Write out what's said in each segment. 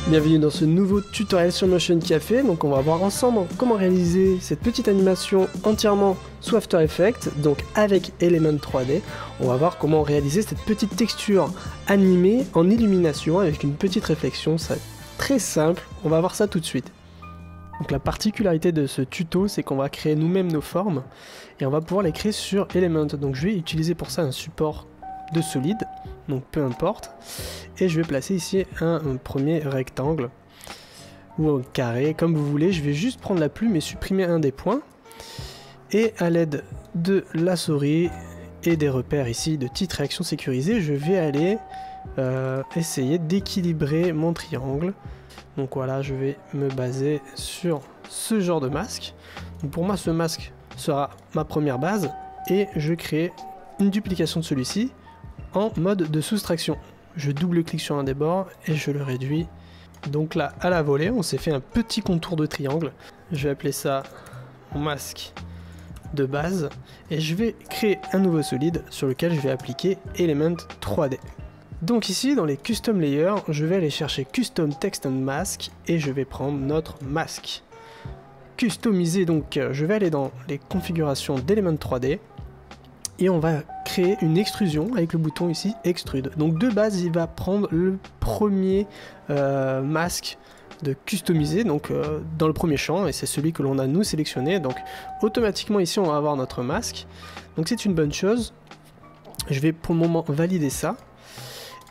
Bienvenue dans ce nouveau tutoriel sur Motion Café. Donc on va voir ensemble comment réaliser cette petite animation entièrement sous After Effects, donc avec Element 3D. On va voir comment réaliser cette petite texture animée en illumination avec une petite réflexion. C'est très simple, on va voir ça tout de suite. Donc la particularité de ce tuto, c'est qu'on va créer nous-mêmes nos formes et on va pouvoir les créer sur Element. Donc je vais utiliser pour ça un support de solide, donc peu importe, et je vais placer ici un premier rectangle ou un carré, comme vous voulez. Je vais juste prendre la plume et supprimer un des points, et à l'aide de la souris et des repères ici de petites réactions sécurisées, je vais aller essayer d'équilibrer mon triangle. Donc voilà, je vais me baser sur ce genre de masque. Donc pour moi, ce masque sera ma première base, et je crée une duplication de celui-ci en mode de soustraction. Je double-clique sur un des bords et je le réduis. Donc là, à la volée, on s'est fait un petit contour de triangle. Je vais appeler ça mon masque de base et je vais créer un nouveau solide sur lequel je vais appliquer Element 3D. Donc ici, dans les Custom Layers, je vais aller chercher Custom Text and Mask et je vais prendre notre masque. Customiser, donc je vais aller dans les configurations d'Element 3D et on va créer une extrusion avec le bouton ici extrude. Donc de base, il va prendre le premier masque de customiser, donc dans le premier champ, et c'est celui que l'on a nous sélectionné. Donc automatiquement ici on va avoir notre masque, donc c'est une bonne chose. Je vais pour le moment valider ça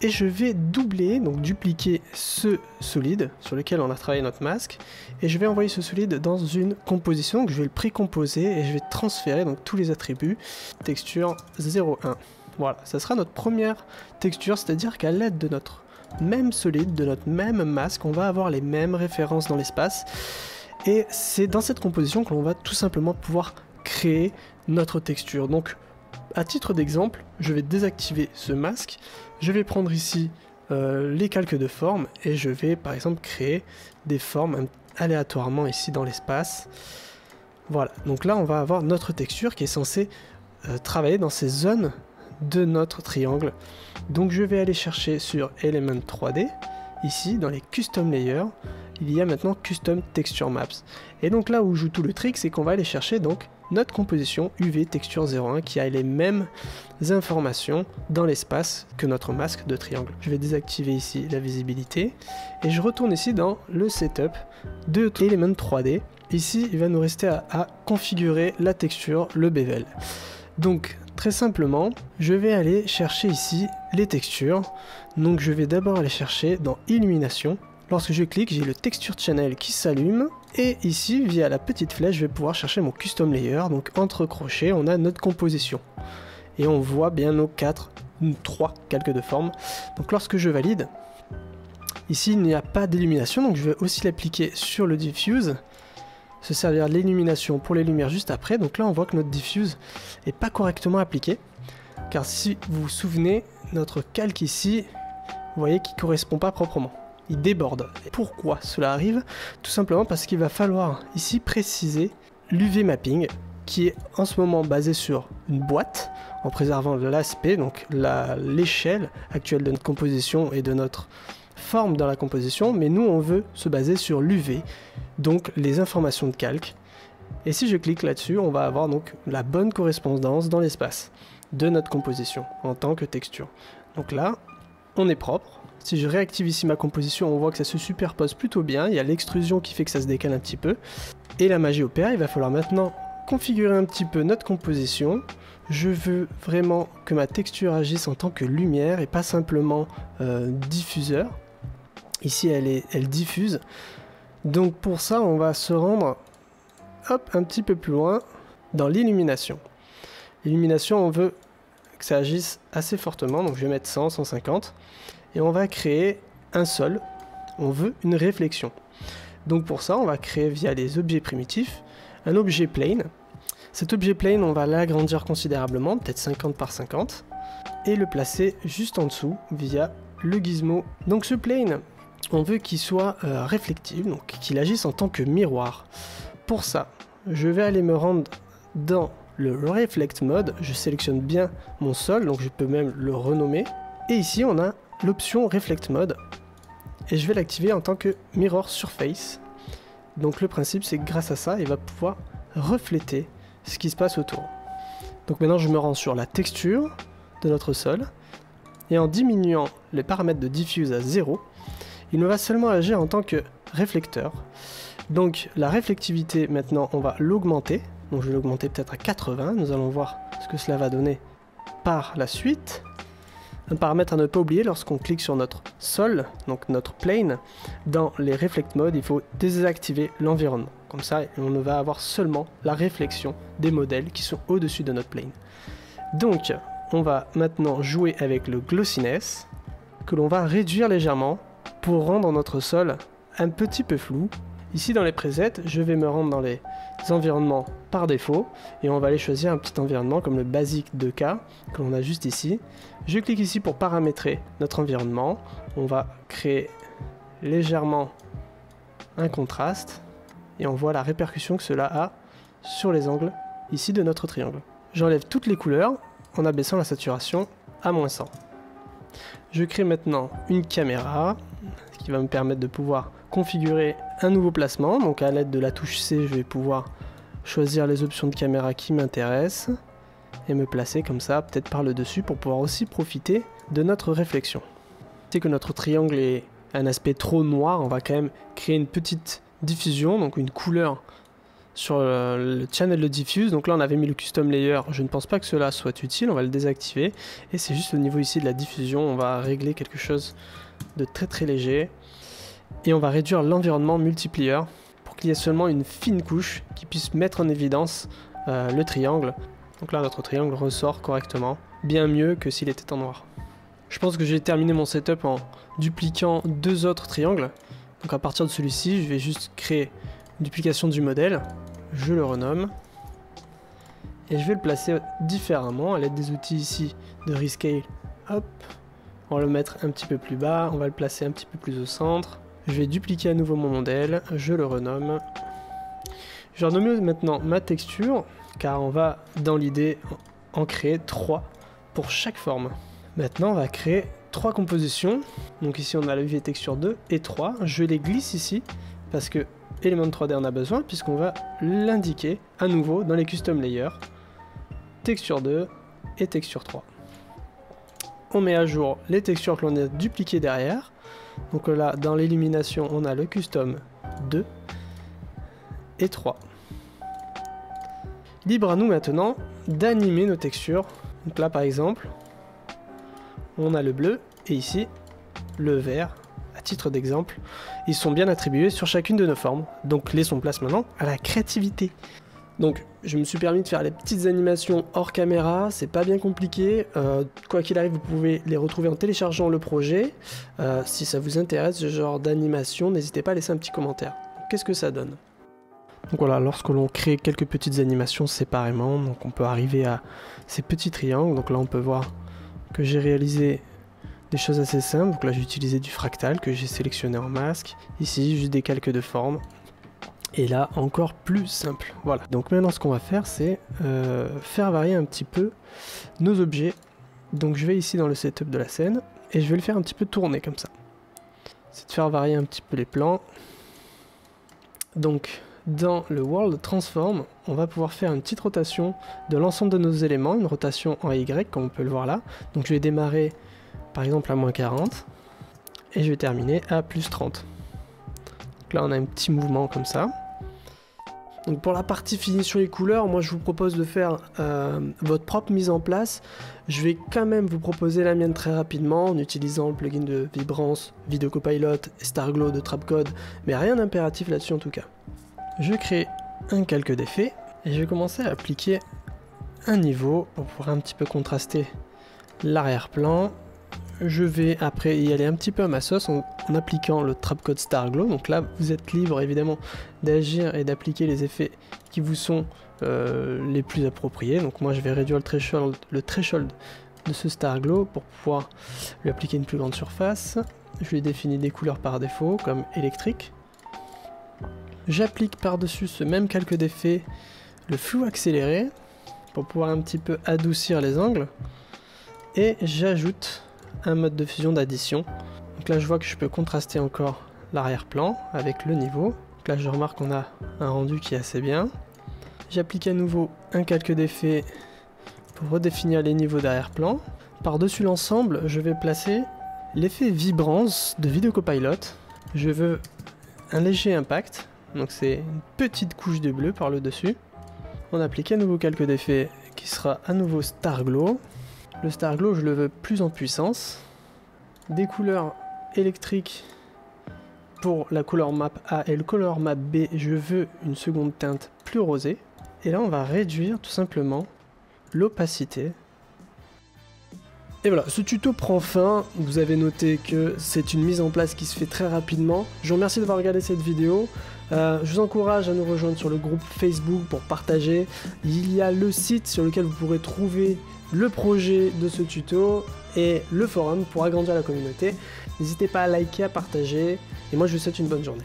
et je vais doubler, donc dupliquer ce solide sur lequel on a travaillé notre masque, et je vais envoyer ce solide dans une composition. Donc je vais le précomposer et je vais transférer donc tous les attributs. Texture 0,1. Voilà, ça sera notre première texture, c'est-à-dire qu'à l'aide de notre même solide, de notre même masque, on va avoir les mêmes références dans l'espace, et c'est dans cette composition que l'on va tout simplement pouvoir créer notre texture. Donc à titre d'exemple, je vais désactiver ce masque, je vais prendre ici les calques de forme et je vais par exemple créer des formes aléatoirement ici dans l'espace. Voilà, donc là on va avoir notre texture qui est censée travailler dans ces zones de notre triangle. Donc je vais aller chercher sur Element 3D, ici dans les Custom Layers, il y a maintenant Custom Texture Maps. Et donc là où joue tout le trick, c'est qu'on va aller chercher donc notre composition UV Texture 01 qui a les mêmes informations dans l'espace que notre masque de triangle. Je vais désactiver ici la visibilité et je retourne ici dans le setup de Element 3D. Ici, il va nous rester à configurer la texture, le bevel. Donc très simplement, je vais aller chercher ici les textures. Donc je vais d'abord aller chercher dans Illumination. Lorsque je clique, j'ai le Texture Channel qui s'allume, et ici, via la petite flèche, je vais pouvoir chercher mon Custom Layer. Donc entre crochets, on a notre composition. Et on voit bien nos 3 calques de forme. Donc lorsque je valide, ici il n'y a pas d'illumination, donc je vais aussi l'appliquer sur le Diffuse, se servir de l'illumination pour les lumières juste après. Donc là on voit que notre Diffuse n'est pas correctement appliqué, car si vous vous souvenez, notre calque ici, vous voyez qu'il ne correspond pas proprement. Il déborde. Et pourquoi cela arrive? Tout simplement parce qu'il va falloir ici préciser l'UV mapping qui est en ce moment basé sur une boîte en préservant l'aspect, donc l'échelle actuelle de notre composition et de notre forme dans la composition, mais nous on veut se baser sur l'UV, donc les informations de calque. Et si je clique là-dessus, on va avoir donc la bonne correspondance dans l'espace de notre composition en tant que texture. Donc là, on est propre. Si je réactive ici ma composition, on voit que ça se superpose plutôt bien. Il y a l'extrusion qui fait que ça se décale un petit peu. Et la magie opère. Il va falloir maintenant configurer un petit peu notre composition. Je veux vraiment que ma texture agisse en tant que lumière et pas simplement diffuseur. Ici, elle diffuse. Donc pour ça, on va se rendre un petit peu plus loin dans l'illumination. L'illumination, on veut que ça agisse assez fortement. Donc je vais mettre 100, 150. Et on va créer un sol, on veut une réflexion. Donc pour ça, on va créer via les objets primitifs un objet plane. Cet objet plane, on va l'agrandir considérablement, peut-être 50 par 50, et le placer juste en dessous via le gizmo. Donc ce plane, on veut qu'il soit réflectif, donc qu'il agisse en tant que miroir. Pour ça, je vais aller me rendre dans le Reflect Mode. Je sélectionne bien mon sol, donc je peux même le renommer. Et ici, on a l'option Reflect Mode. Et je vais l'activer en tant que Mirror Surface. Donc le principe, c'est que grâce à ça, il va pouvoir refléter ce qui se passe autour. Donc maintenant, je me rends sur la texture de notre sol. Et en diminuant les paramètres de diffuse à 0, il ne va seulement agir en tant que réflecteur. Donc la réflectivité, maintenant, on va l'augmenter. Donc je vais l'augmenter peut-être à 80. Nous allons voir ce que cela va donner par la suite. Un paramètre à ne pas oublier lorsqu'on clique sur notre sol, donc notre plane, dans les Reflect Mode, il faut désactiver l'environnement. Comme ça, on ne va avoir seulement la réflexion des modèles qui sont au-dessus de notre plane. Donc, on va maintenant jouer avec le glossiness, que l'on va réduire légèrement pour rendre notre sol un petit peu flou. Ici dans les presets, je vais me rendre dans les environnements par défaut et on va aller choisir un petit environnement comme le Basic 2K que l'on a juste ici. Je clique ici pour paramétrer notre environnement. On va créer légèrement un contraste et on voit la répercussion que cela a sur les angles ici de notre triangle. J'enlève toutes les couleurs en abaissant la saturation à -100. Je crée maintenant une caméra, ce qui va me permettre de pouvoir configurer un nouveau placement. Donc à l'aide de la touche C, je vais pouvoir choisir les options de caméra qui m'intéressent et me placer comme ça, peut-être par le dessus, pour pouvoir aussi profiter de notre réflexion. C'est que notre triangle est un aspect trop noir, on va quand même créer une petite diffusion, donc une couleur sur le channel de diffuse. Donc là on avait mis le custom layer, je ne pense pas que cela soit utile, on va le désactiver. Et c'est juste au niveau ici de la diffusion, on va régler quelque chose de très léger. Et on va réduire l'environnement multiplier pour qu'il y ait seulement une fine couche qui puisse mettre en évidence le triangle. Donc là notre triangle ressort correctement, bien mieux que s'il était en noir. Je pense que j'ai terminé mon setup en dupliquant deux autres triangles. Donc à partir de celui-ci, je vais juste créer une duplication du modèle. Je le renomme. Et je vais le placer différemment à l'aide des outils ici de Rescale. Hop. On va le mettre un petit peu plus bas. On va le placer un petit peu plus au centre. Je vais dupliquer à nouveau mon modèle. Je le renomme. Je renomme maintenant ma texture, car on va, dans l'idée, en créer 3 pour chaque forme. Maintenant, on va créer 3 compositions. Donc ici, on a levier texture 2 et 3. Je les glisse ici, parce que Element 3D en a besoin, puisqu'on va l'indiquer à nouveau dans les custom layers. Texture 2 et texture 3. On met à jour les textures que l'on a dupliquées derrière. Donc là, dans l'élimination, on a le custom 2 et 3. Libre à nous maintenant d'animer nos textures. Donc là, par exemple, on a le bleu et ici, le vert. À titre d'exemple, ils sont bien attribués sur chacune de nos formes. Donc laissons place maintenant à la créativité. Donc je me suis permis de faire les petites animations hors caméra, c'est pas bien compliqué. Quoi qu'il arrive, vous pouvez les retrouver en téléchargeant le projet. Si ça vous intéresse ce genre d'animation, n'hésitez pas à laisser un petit commentaire. Qu'est-ce que ça donne? Donc voilà, lorsque l'on crée quelques petites animations séparément, donc on peut arriver à ces petits triangles. Donc là on peut voir que j'ai réalisé des choses assez simples. Donc là j'ai utilisé du fractal que j'ai sélectionné en masque. Ici juste des calques de forme. Et là encore plus simple. Voilà. Donc maintenant ce qu'on va faire, c'est faire varier un petit peu nos objets. Donc je vais ici dans le setup de la scène et je vais le faire un petit peu tourner comme ça. C'est de faire varier un petit peu les plans. Donc dans le World Transform, on va pouvoir faire une petite rotation de l'ensemble de nos éléments, une rotation en Y comme on peut le voir là. Donc je vais démarrer par exemple à -40 et je vais terminer à +30. Donc là on a un petit mouvement comme ça. Donc pour la partie finition et couleurs, moi je vous propose de faire votre propre mise en place. Je vais quand même vous proposer la mienne très rapidement en utilisant le plugin de Vibrance, Video Copilot et Starglow de Trapcode, mais rien d'impératif là-dessus en tout cas. Je crée un calque d'effet et je vais commencer à appliquer un niveau pour pouvoir un petit peu contraster l'arrière-plan. Je vais après y aller un petit peu à ma sauce en appliquant le Trapcode Starglow. Donc là, vous êtes libre évidemment d'agir et d'appliquer les effets qui vous sont les plus appropriés. Donc moi, je vais réduire le threshold de ce Starglow pour pouvoir lui appliquer une plus grande surface. Je lui ai défini des couleurs par défaut comme électrique. J'applique par-dessus ce même calque d'effet le flou accéléré pour pouvoir un petit peu adoucir les angles. Et j'ajoute un mode de fusion d'addition. Donc là je vois que je peux contraster encore l'arrière-plan avec le niveau. Donc là je remarque qu'on a un rendu qui est assez bien. J'applique à nouveau un calque d'effet pour redéfinir les niveaux d'arrière-plan. Par-dessus l'ensemble, je vais placer l'effet vibrance de Video Copilot. Je veux un léger impact, donc c'est une petite couche de bleu par le dessus. On applique un nouveau calque d'effet qui sera à nouveau Star Glow. Le Star Glow, je le veux plus en puissance. Des couleurs électriques pour la Color Map A et le Color Map B, je veux une seconde teinte plus rosée. Et là, on va réduire tout simplement l'opacité. Et voilà, ce tuto prend fin. Vous avez noté que c'est une mise en place qui se fait très rapidement. Je vous remercie d'avoir regardé cette vidéo. Je vous encourage à nous rejoindre sur le groupe Facebook pour partager. Il y a le site sur lequel vous pourrez trouver le projet de ce tuto et le forum pour agrandir la communauté. N'hésitez pas à liker, à partager. Et moi, je vous souhaite une bonne journée.